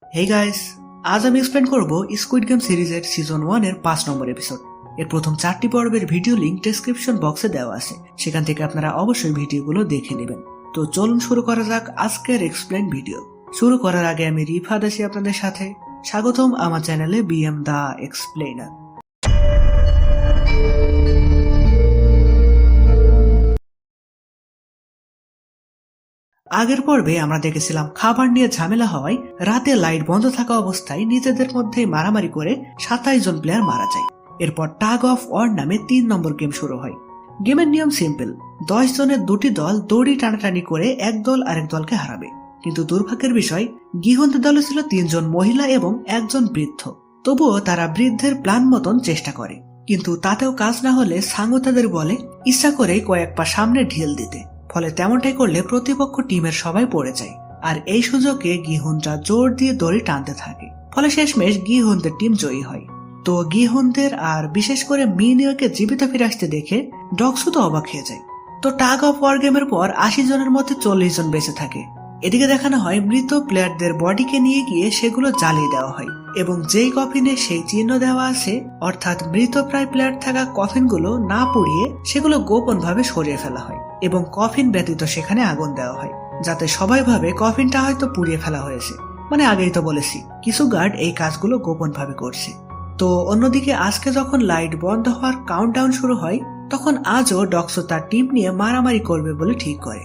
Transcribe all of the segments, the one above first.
Hey guys, আজ আমি explain করব স্কুইড গেম সিরিজের সিজন 1 এর 5 নম্বর এপিসোড। এর প্রথম 4টি পর্বের ভিডিও লিংক ডেসক্রিপশন বক্সে দেওয়া আছে, সেখান থেকে আপনারা অবশ্যই ভিডিওগুলো দেখে নেবেন। তো চলুন শুরু করা যাক আজকের এক্সপ্লেন ভিডিও। শুরু করার আগে আমি রিফাত আছি আপনাদের সাথে। স্বাগতম আমার চ্যানেলে বিএম দা এক্সপ্লেনার। আগের পর্বে আমরা দেখেছিলাম খাবার নিয়ে ঝামেলা হওয়ায় রাতে লাইট বন্ধ থাকা অবস্থায় নিজেদের মধ্যে মারামারি করে 27 জন প্লেয়ার মারা যায়। এরপর টাগ অফ ওয়ার নামে 3 নম্বর গেম শুরু হয়। গেমের নিয়ম সিম্পল, 10 জনের দুটি দল দড়ি টানাটানি করে এক দল আরেক দলকে হারাবে। কিন্তু দুর্ভাগ্যের বিষয়, গিহন্তের দলে ছিল 3 জন মহিলা এবং একজন বৃদ্ধ। তবুও তারা বৃদ্ধের প্ল্যান মতন চেষ্টা করে, কিন্তু তাতেও কাজ না হলে সাঙ্গু তাদের বলে ইচ্ছা করেই কয়েক পা সামনে ঢিল দিতে। ফলে তেমনটাই করলে প্রতিপক্ষ টিমের সবাই পড়ে যায়, আর এই সুযোগে গিহুনরা জোর দিয়ে দড়ি টানতে থাকে। ফলে শেষমেশ গিহুনদের টিম জয়ী হয়। তো গিহুনদের আর বিশেষ করে মিনিওকে জীবিত ফিরে আসতে দেখে ডক্সু তো অবাক হয়ে যায়। তো টাগ অফ ওয়ার গেমের পর 80 জনের মধ্যে 40 জন বেঁচে থাকে। এদিকে দেখানো হয় মৃত প্লেয়ারদের বডিকে নিয়ে গিয়ে সেগুলো জ্বালিয়ে দেওয়া হয়, এবং যেই কফিনে সেই চিহ্ন দেওয়া আছে, অর্থাৎ মৃত প্রায় প্লেয়ার থাকা কফিনগুলো না পুড়িয়ে সেগুলো গোপন ভাবে সরিয়ে ফেলা হয় এবং কফিন ব্যতীত সেখানে আগুন দেওয়া হয়, যাতে সবাই ভাবে কফিনটা হয়তো পুড়িয়ে ফেলা হয়েছে। মানে আগেই তো বলেছি, কিছু গার্ড এই কাজগুলো গোপন ভাবে করছে। তো অন্যদিকে আজকে যখন লাইট বন্ধ হওয়ার কাউন্টডাউন শুরু হয়, তখন আজও ডক্সো তার টিম নিয়ে মারামারি করবে বলে ঠিক করে।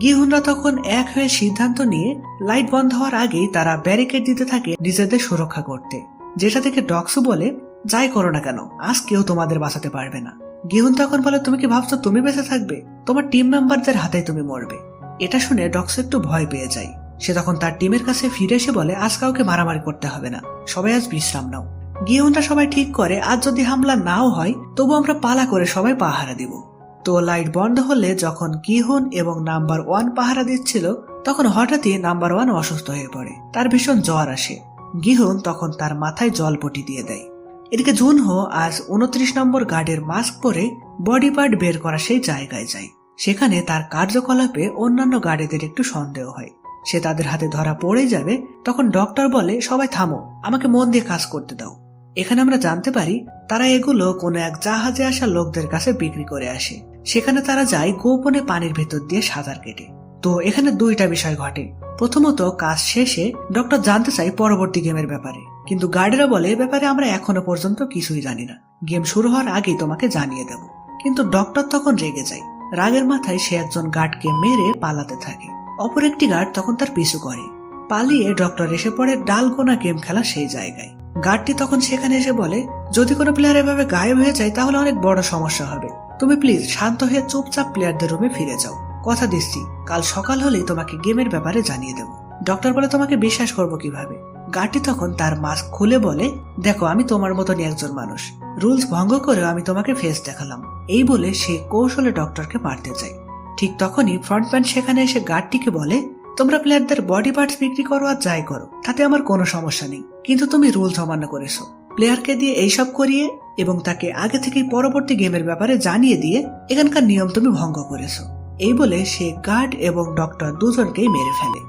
গিহুনরা তখন এক হয়ে সিদ্ধান্ত নিয়ে লাইট বন্ধ হওয়ার আগেই তারা ব্যারিকেড দিতে থাকে নিজেদের সুরক্ষা করতে, যেটা থেকে ডক্সো বলে যাই করো না কেন, আজ কেউ তোমাদের বাঁচাতে পারবে না। গিহুন তখন বলে তুমি কি ভাবছো তুমি বেঁচে থাকবে? তোমার টিম মেম্বারদের হাতে তুমি মরবে। এটা শুনে ডক্সো একটু ভয় পেয়ে যায়। সে তখন তার টিমের কাছে ফিরে এসে বলে আজ কাউকে মারামারি করতে হবে না, সবাই আজ বিশ্রাম নাও। গিহুনরা সবাই ঠিক করে আজ যদি হামলা নাও হয় তবু আমরা পালা করে সবাই পাহারা দিব। তো লাইট বন্ধ হলে যখন গিহুন এবং নাম্বার 1 পাহারা দিচ্ছিল, তখন হঠাৎই নাম্বার 1 অসুস্থ হয়ে পড়ে। তার ভীষণ জ্বর আসে। গিহুন তখন তার মাথায় জলপটি দিয়ে দেয়। এদিকে জুনহো আজ 29 নম্বর গার্ডের মাস্ক পরে বডি পার্ট বের করা সেই জায়গায় যায়। সেখানে তার কার্যকলাপে অন্যান্য গার্ডেদের একটু সন্দেহ হয়। সে তাদের হাতে ধরা পড়ে যাবে। তখন ডক্টর বলে সবাই থামো, আমাকে মন দিয়ে কাজ করতে দাও। এখানে আমরা জানতে পারি তারা এগুলো কোনো এক জাহাজে আসা লোকদের কাছে বিক্রি করে আসে। সেখানে তারা যায় গোপনে পানির ভেতর দিয়ে সাঁতার কেটে। তো এখানে দুইটা বিষয় ঘটে। প্রথমত, কাজ শেষে ডক্টর জানতে চাই পরবর্তী গেমের ব্যাপারে, কিন্তু গার্ডেরা বলে এ ব্যাপারে আমরা এখনো পর্যন্ত কিছুই জানি না, গেম শুরু হওয়ার আগেই তোমাকে জানিয়ে দেব। কিন্তু ডক্টর তখন রেগে যায়। রাগের মাথায় সে একজন গার্ডকে মেরে পালাতে থাকে। অপর একটি গার্ড তখন তার পিছু করে। পালিয়ে ডক্টর এসে পড়ে ডালগোনা গেম খেলা সেই জায়গায়। গার্ডটি তখন সেখানে এসে বলে যদি কোনো প্লেয়ার এভাবে গায়েব হয়ে যায় তাহলে অনেক বড় সমস্যা হবে। তুমি প্লিজ শান্ত হয়ে চুপচাপ প্লেয়ারদের রুমে ফিরে যাও। কথা দিচ্ছি কাল সকাল হলেই তোমাকে গেমের ব্যাপারে জানিয়ে দেব। ডক্টর বলে তোমাকে বিশ্বাস করবো কিভাবে? গার্ডটি তখন তার মাস্ক খুলে বলে দেখো, আমি তোমার মতনই একজন মানুষ, রুলস ভঙ্গ করেও আমি তোমাকে ফেস দেখালাম। এই বলে সে কৌশলে ডক্টরকে মারতে চায়। ঠিক তখনই ফ্রন্টম্যান সেখানে এসে গার্ডটিকে বলে তোমরা প্লেয়ারদের বডি পার্টস বিক্রি করো আর যাই করো, তাতে আমার কোনো সমস্যা নেই, কিন্তু তুমি রুলস অমান্য করেছো। প্লেয়ারকে দিয়ে এইসব করিয়ে এবং তাকে আগে থেকেই পরবর্তী গেমের ব্যাপারে জানিয়ে দিয়ে এখানকার নিয়ম তুমি ভঙ্গ করেছো। এই বলে সে গার্ড এবং ডক্টর দুজনকেই মেরে ফেলে।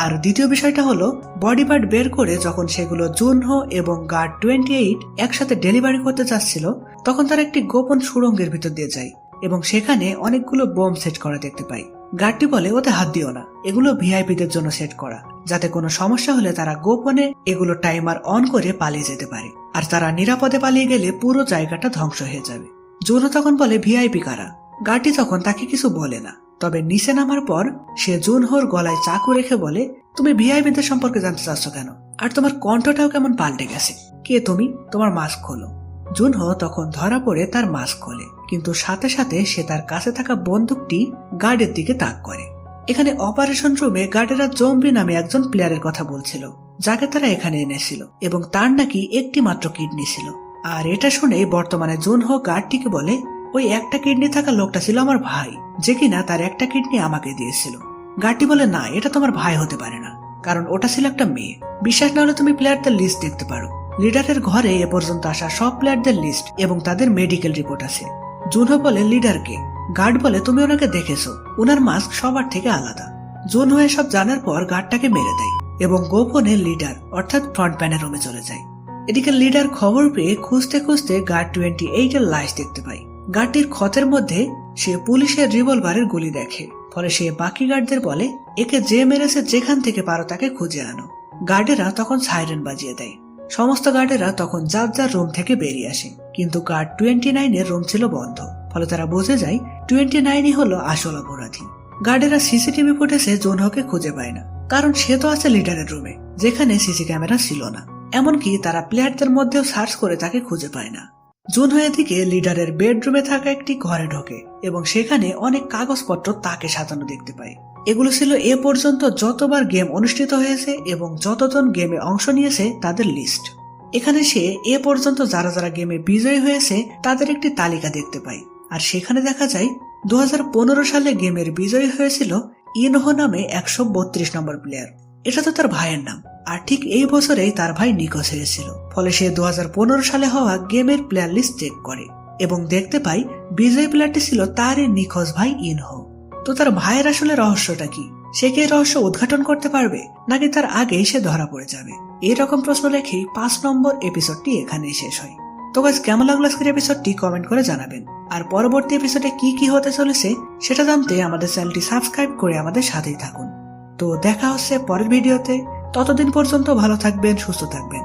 আর দ্বিতীয় বিষয়টা হলো বডি পার্ট বের করে যখন সেগুলো জুনহো এবং গার্ড 28 একসাথে ডেলিভারি করতে চাচ্ছিল, তখন তারা একটি গোপন সুড়ঙ্গের ভিতর দিয়ে যায় এবং সেখানে অনেকগুলো বোম সেট করা দেখতে পাই। গার্ডটি বলে ওতে হাত দিও না, এগুলো ভিআইপিদের জন্য সেট করা, যাতে কোনো সমস্যা হলে তারা গোপনে এগুলো টাইমার অন করে পালিয়ে যেতে পারে, আর তারা নিরাপদে পালিয়ে গেলে পুরো জায়গাটা ধ্বংস হয়ে যাবে। জুনহো তখন বলে ভিআইপি কারা? গার্ডটি তখন তাকে কিছু বলে না, তবে নিচে নামার পর সে জুনহোর গলায় চাকু রেখে বলে তুমি ভিআইপিদের সম্পর্কে জানতে চাচ্ছ কেন? আর তোমার কণ্ঠটাও কেমন পাল্টে গেছে, কে তুমি? তোমার মাস্ক খোলো। জুনহো তখন ধরা পড়ে তার মাস্ক খোলে, কিন্তু সাথে সাথে সে তার কাছে থাকা বন্দুকটি গার্ডের দিকে তাক করে। এখানে অপারেশন রুমে গার্ডেরা জম্বি নামে একজন প্লেয়ারের কথা বলছিল, যাকে তারা এখানে এনেছিল, এবং তার নাকি একটি মাত্র কিডনি ছিল। আর এটা শুনে বর্তমানে জুনহো গার্ডটিকে বলে ওই একটা কিডনি থাকা লোকটা ছিল আমার ভাই, যে কিনা তার একটা কিডনি আমাকে দিয়েছিল। গার্ডটি বলে না, এটা তোমার ভাই হতে পারে না, কারণ ওটা ছিল একটা মেয়ে। বিশ্বাস না হলে তুমি প্লেয়ারদের লিস্ট দেখতে পারো। লিডারের ঘরে এ পর্যন্ত আসা সব প্লেয়ারদের লিস্ট এবং তাদের মেডিকেল রিপোর্ট আছে। জুনহো বলে লিডারকে? গার্ড বলে তুমি ওনাকে দেখেছো, ওনার মাস্ক সবার থেকে আলাদা। জুনহো এসব জানার পর গার্ডটাকে মেরে দেয় এবং গোপনে লিডার অর্থাৎ ফ্রন্টম্যানের রুমে চলে যায়। এদিকে লিডার খবর পেয়ে খুঁজতে খুঁজতে গার্ড 28 এর লাশ দেখতে পায়। গার্ডটির ক্ষতের মধ্যে সে পুলিশের রিভলভারের গুলি দেখে, ফলে সে বাকি গার্ডদের বলে একে যে মেরেছে যেখান থেকে পারো তাকে খুঁজে আনো। গার্ডেরা তখন সাইরেন বাজিয়ে দেয়। সমস্ত গার্ডেরা তখন যার যার রুম থেকে বেরিয়ে আসে, কিন্তু গার্ড 29 এর রুম ছিল বন্ধ, ফলে তারা বুঝে যায় 29ই হলো আসল অপরাধী। গার্ডেরা সিসিটিভি ফুটেজে জুনহোকে খুঁজে পায় না, কারণ সে তো আছে লিডারের রুমে যেখানে সিসি ক্যামেরা ছিল না। এমনকি তারা প্লেয়ারদের মধ্যেও সার্চ করে তাকে খুঁজে পায় না। জুনহো এদিকে লিডারের বেডরুমে থাকা একটি ঘরে ঢোকে এবং সেখানে অনেক কাগজপত্র তাকে সাজানো দেখতে পায়। এগুলো ছিল এ পর্যন্ত যতবার গেম অনুষ্ঠিত হয়েছে এবং যতজন গেমে অংশ নিয়েছে তাদের লিস্ট। এখানে সে এ পর্যন্ত যারা যারা গেমে বিজয়ী হয়েছে তাদের একটি তালিকা দেখতে পায়, আর সেখানে দেখা যায় 2015 সালে গেমের বিজয়ী হয়েছিল ইনহো নামে 132 নম্বর প্লেয়ার। এটা তো তার ভাইয়ের নাম, আর ঠিক এই বছরেই তার ভাই নিখোঁজ হয়েছিল। ফলে সে 2015 সালে হওয়া গেমের প্লেয়ার লিস্ট চেক করে এবং দেখতে পায় বিজয়ী প্লেয়ারটি ছিল তারই নিখোঁজ ভাই ইনহো। তো তার ভাইয়ের আসলে রহস্যটা কি? সে কি রহস্য উদ্ঘাটন করতে পারবে, নাকি তার আগেই সে ধরা পড়ে যাবে? এইরকম প্রশ্ন রেখেই 5 নম্বর এপিসোডটি এখানেই শেষ হয়। তো গাইস, কেমন লাগলো আজকের এপিসোডটি কমেন্ট করে জানাবেন। আর পরবর্তী এপিসোডে কি কি হতে চলেছে সেটা জানতে আমাদের চ্যানেলটি সাবস্ক্রাইব করে আমাদের সাথেই থাকুন। তো দেখা হচ্ছে পরের ভিডিওতে। ততদিন পর্যন্ত ভালো থাকবেন, সুস্থ থাকবেন।